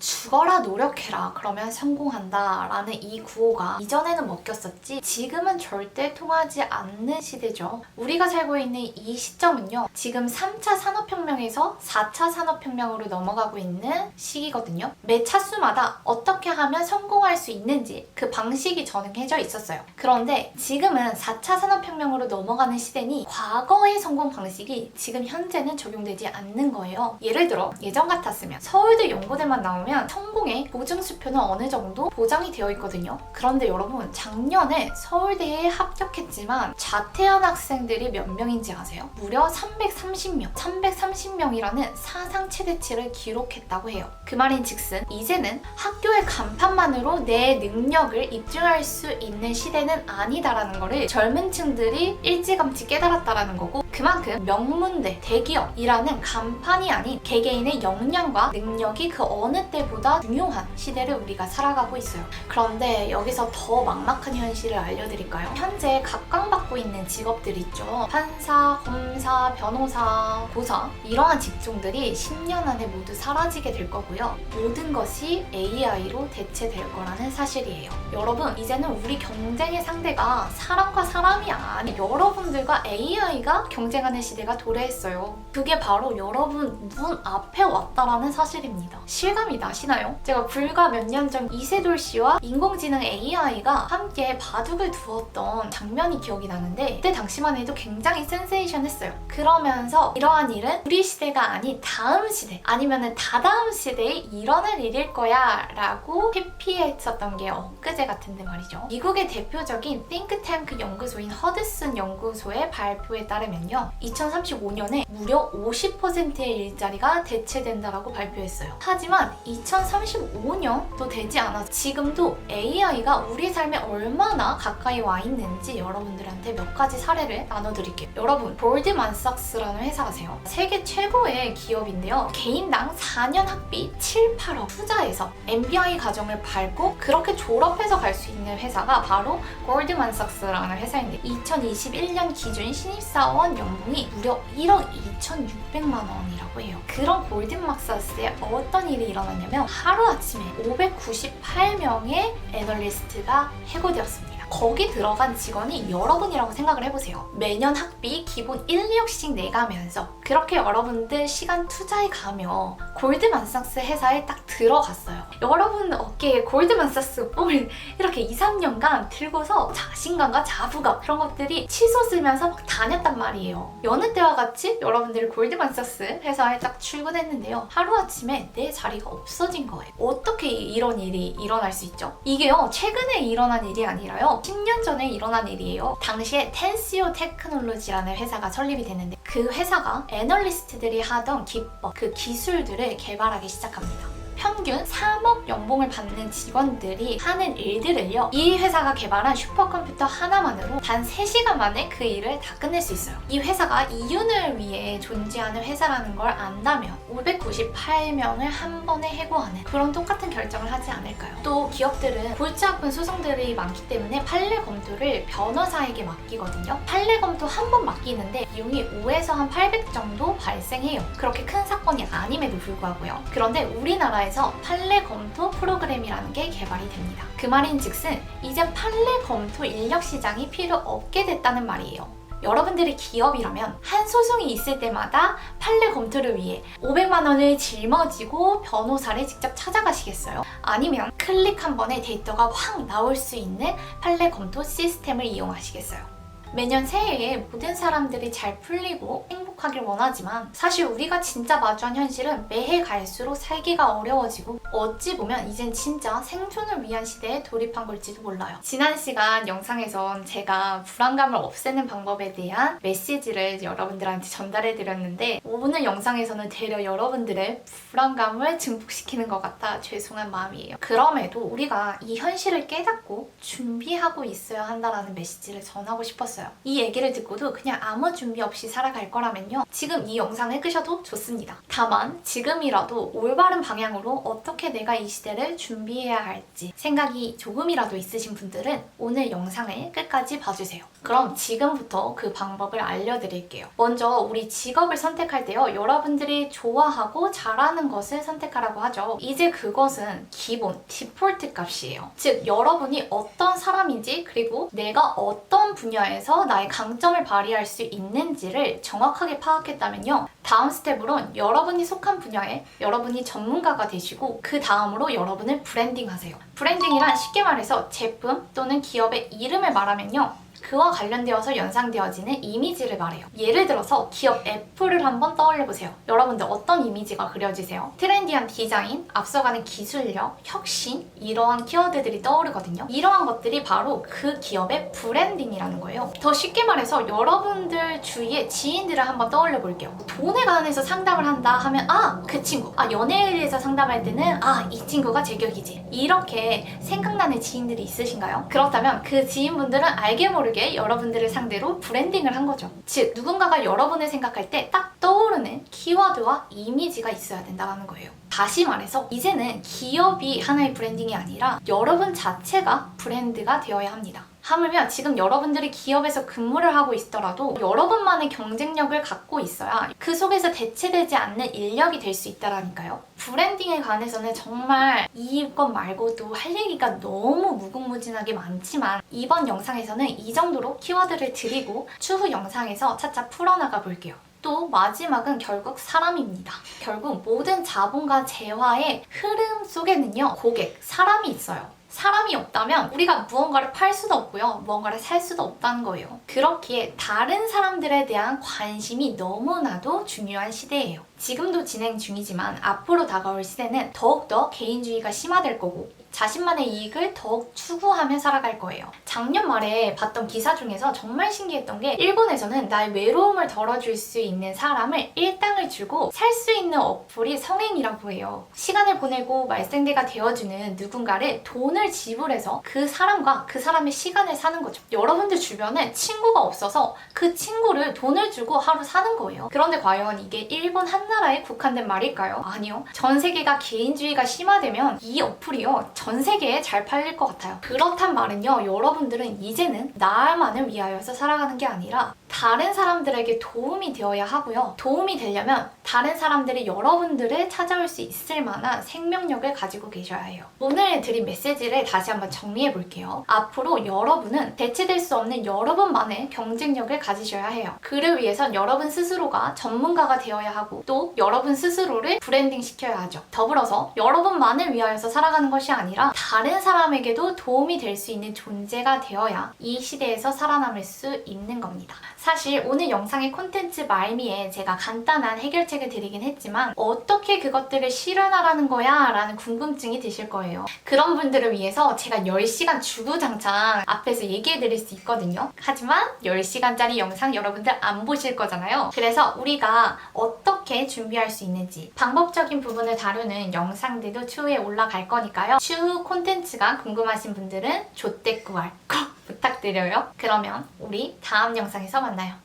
죽어라 노력해라 그러면 성공한다 라는 이 구호가 이전에는 먹혔었지 지금은 절대 통하지 않는 시대죠. 우리가 살고 있는 이 시점은요, 지금 3차 산업혁명에서 4차 산업혁명으로 넘어가고 있는 시기거든요. 매 차수마다 어떻게 하면 성공할 수 있는지 그 방식이 정해져 있었어요. 그런데 지금은 4차 산업혁명으로 넘어가는 시대니 과거의 성공 방식이 지금 현재는 적용되지 않는 거예요. 예를 들어 예전 같았으면 서울대 연고대만 나오면 성공의 보증수표는 어느 정도 보장이 되어 있거든요. 그런데 여러분, 작년에 서울대에 합격했지만 자퇴한 학생들이 몇 명인지 아세요? 무려 330명. 330명이라는 사상 최대치를 기록했다고 해요. 그 말인 즉슨 이제는 학교의 간판만으로 내 능력을 입증할 수 있는 시대는 아니다라는 거를 젊은 층들이 일찌감치 깨달았다라는 거고, 그만큼 명문대, 대기업이라는 간판이 아닌 개개인의 역량과 능력이 그 어느 때보다 중요한 시대를 우리가 살아가고 있어요. 그런데 여기서 더 막막한 현실을 알려드릴까요? 현재 각광받고 있는 직업들 있죠. 판사, 검사, 변호사, 보사, 이러한 직종들이 10년 안에 모두 사라지게 될 거고요. 모든 것이 AI로 대체될 거라는 사실이에요. 여러분, 이제는 우리 경쟁의 상대가 사람과 사람이 아닌 여러분들과 AI가 경쟁하는 시대가 도래했어요. 그게 바로 여러분 눈 앞에 왔다라는 사실입니다. 실감이 나시나요? 제가 불과 몇 년 전 이세돌 씨와 인공지능 AI가 함께 바둑을 두었던 장면이 기억이 나는데, 그때 당시만 해도 굉장히 센세이션했어요. 그러면서 이러한 일은 우리 시대가 아닌 다음 시대, 아니면은 다다음 시대에 일어날 일일 거야 라고 회피했었던 게 엊그제 같은데 말이죠. 미국의 대표적인 띵크탱크 연구소인 허드슨 연구소의 발표에 따르면요, 2035년에 무려 50%의 일자리가 대체된다라고 발표했어요. 하지만 2035년도 되지 않아서 지금도 AI가 우리 삶에 얼마나 가까이 와 있는지 여러분들한테 몇 가지 사례를 나눠드릴게요. 여러분, 골드만삭스라는 회사 아세요? 세계 최고의 기업인데요. 개인당 4년 학비 7, 8억 투자해서 MBI 과정을 밟고 그렇게 졸업해서 갈 수 있는 회사가 바로 골드만삭스라는 회사인데, 2021년 기준 신입사원 연봉이 무려 1억 2,600만 원이라고 해요. 그런 골드만삭스에 어떤 일이 일어났냐면 하루아침에 598명의 애널리스트가 해고되었습니다. 거기 들어간 직원이 여러분이라고 생각을 해보세요. 매년 학비 기본 1, 2억씩 내가면서 그렇게 여러분들 시간 투자해가며 골드만삭스 회사에 딱 들어갔어요. 여러분 어깨에 골드만삭스 뽕을 이렇게 2, 3년간 들고서 자신감과 자부감, 그런 것들이 치솟으면서 막 다녔단 말이에요. 여느 때와 같이 여러분들이 골드만삭스 회사에 딱 출근했는데요, 하루아침에 내 자리가 없어진 거예요. 어떻게 이런 일이 일어날 수 있죠? 이게요, 최근에 일어난 일이 아니라요, 10년 전에 일어난 일이에요. 당시에 텐시오 테크놀로지라는 회사가 설립이 됐는데, 그 회사가 애널리스트들이 하던 기법, 그 기술들을 개발하기 시작합니다. 평균 3억 연봉을 받는 직원들이 하는 일들을요, 이 회사가 개발한 슈퍼컴퓨터 하나만으로 단 3시간 만에 그 일을 다 끝낼 수 있어요. 이 회사가 이윤을 위해 존재하는 회사라는 걸 안다면 598명을 한 번에 해고하는 그런 똑같은 결정을 하지 않을까요? 또 기업들은 골치 아픈 소송들이 많기 때문에 판례 검토를 변호사에게 맡기거든요. 판례 검토 한 번 맡기는데 비용이 5에서 한 800 정도 발생해요. 그렇게 큰 사건이 아님에도 불구하고요. 그런데 우리나라에서 판례 검토 프로그램이라는 게 개발이 됩니다. 그 말인 즉슨 이젠 판례 검토 인력 시장이 필요 없게 됐다는 말이에요. 여러분들이 기업이라면 한 소송이 있을 때마다 판례 검토를 위해 500만 원을 짊어지고 변호사를 직접 찾아가시겠어요? 아니면 클릭 한 번에 데이터가 확 나올 수 있는 판례 검토 시스템을 이용하시겠어요? 매년 새해에 모든 사람들이 잘 풀리고 행복하길 원하지만, 사실 우리가 진짜 마주한 현실은 매해 갈수록 살기가 어려워지고 어찌 보면 이젠 진짜 생존을 위한 시대에 돌입한 걸지도 몰라요. 지난 시간 영상에선 제가 불안감을 없애는 방법에 대한 메시지를 여러분들한테 전달해드렸는데, 오늘 영상에서는 되려 여러분들의 불안감을 증폭시키는 것 같아 죄송한 마음이에요. 그럼에도 우리가 이 현실을 깨닫고 준비하고 있어야 한다는 메시지를 전하고 싶었어요. 있었어요. 이 얘기를 듣고도 그냥 아무 준비 없이 살아갈 거라면요, 지금 이 영상을 끄셔도 좋습니다. 다만 지금이라도 올바른 방향으로 어떻게 내가 이 시대를 준비해야 할지 생각이 조금이라도 있으신 분들은 오늘 영상을 끝까지 봐주세요. 그럼 지금부터 그 방법을 알려드릴게요. 먼저 우리 직업을 선택할 때요, 여러분들이 좋아하고 잘하는 것을 선택하라고 하죠. 이제 그것은 기본, 디폴트 값이에요. 즉 여러분이 어떤 사람인지, 그리고 내가 어떤 분야에서 나의 강점을 발휘할 수 있는지를 정확하게 파악했다면요, 다음 스텝으론 여러분이 속한 분야에 여러분이 전문가가 되시고 그 다음으로 여러분을 브랜딩하세요. 브랜딩이란 쉽게 말해서 제품 또는 기업의 이름을 말하면요, 그와 관련되어서 연상되어지는 이미지를 말해요. 예를 들어서 기업 애플을 한번 떠올려보세요. 여러분들 어떤 이미지가 그려지세요? 트렌디한 디자인, 앞서가는 기술력, 혁신, 이러한 키워드들이 떠오르거든요. 이러한 것들이 바로 그 기업의 브랜딩이라는 거예요. 더 쉽게 말해서 여러분들 주위의 지인들을 한번 떠올려 볼게요. 돈에 관해서 상담을 한다 하면 그 친구, 연애에 대해서 상담할 때는 이 친구가 제격이지, 이렇게 생각나는 지인들이 있으신가요? 그렇다면 그 지인분들은 알게 모르게 여러분들을 상대로 브랜딩을 한 거죠. 즉 누군가가 여러분을 생각할 때 딱 떠오르는 키워드와 이미지가 있어야 된다는 거예요. 다시 말해서 이제는 기업이 하나의 브랜딩이 아니라 여러분 자체가 브랜드가 되어야 합니다. 하물며 지금 여러분들이 기업에서 근무를 하고 있더라도 여러분만의 경쟁력을 갖고 있어야 그 속에서 대체되지 않는 인력이 될 수 있다라니까요. 브랜딩에 관해서는 정말 이것 말고도 할 얘기가 너무 무궁무진하게 많지만 이번 영상에서는 이 정도로 키워드를 드리고 추후 영상에서 차차 풀어나가 볼게요. 또 마지막은 결국 사람입니다. 결국 모든 자본과 재화의 흐름 속에는요, 고객, 사람이 있어요. 사람이 없다면 우리가 무언가를 팔 수도 없고요, 무언가를 살 수도 없다는 거예요. 그렇기에 다른 사람들에 대한 관심이 너무나도 중요한 시대예요. 지금도 진행 중이지만 앞으로 다가올 시대는 더욱더 개인주의가 심화될 거고 자신만의 이익을 더욱 추구하며 살아갈 거예요. 작년 말에 봤던 기사 중에서 정말 신기했던 게, 일본에서는 나의 외로움을 덜어줄 수 있는 사람을 일당을 주고 살 수 있는 어플이 성행이라고 해요. 시간을 보내고 말생대가 되어주는 누군가를 돈을 지불해서 그 사람과 그 사람의 시간을 사는 거죠. 여러분들 주변에 친구가 없어서 그 친구를 돈을 주고 하루 사는 거예요. 그런데 과연 이게 일본 한 나라에 국한된 말일까요? 아니요. 전 세계가 개인주의가 심화되면 이 어플이요, 전 세계에 잘 팔릴 것 같아요. 그렇단 말은요, 여러분들은 이제는 나만을 위하여서 살아가는 게 아니라 다른 사람들에게 도움이 되어야 하고요. 도움이 되려면 다른 사람들이 여러분들을 찾아올 수 있을 만한 생명력을 가지고 계셔야 해요. 오늘 드린 메시지를 다시 한번 정리해 볼게요. 앞으로 여러분은 대체될 수 없는 여러분만의 경쟁력을 가지셔야 해요. 그를 위해선 여러분 스스로가 전문가가 되어야 하고 또 여러분 스스로를 브랜딩 시켜야 하죠. 더불어서 여러분만을 위하여서 살아가는 것이 아니라 다른 사람에게도 도움이 될 수 있는 존재가 되어야 이 시대에서 살아남을 수 있는 겁니다. 사실 오늘 영상의 콘텐츠 말미에 제가 간단한 해결책을 드리긴 했지만 어떻게 그것들을 실현하라는 거야? 라는 궁금증이 드실 거예요. 그런 분들을 위해서 제가 10시간 주구장창 앞에서 얘기해 드릴 수 있거든요. 하지만 10시간짜리 영상 여러분들 안 보실 거잖아요. 그래서 우리가 어떻게 준비할 수 있는지 방법적인 부분을 다루는 영상들도 추후에 올라갈 거니까요. 추후 콘텐츠가 궁금하신 분들은 조댓구알 꼭 부탁드려요. 그러면 우리 다음 영상에서 만나요.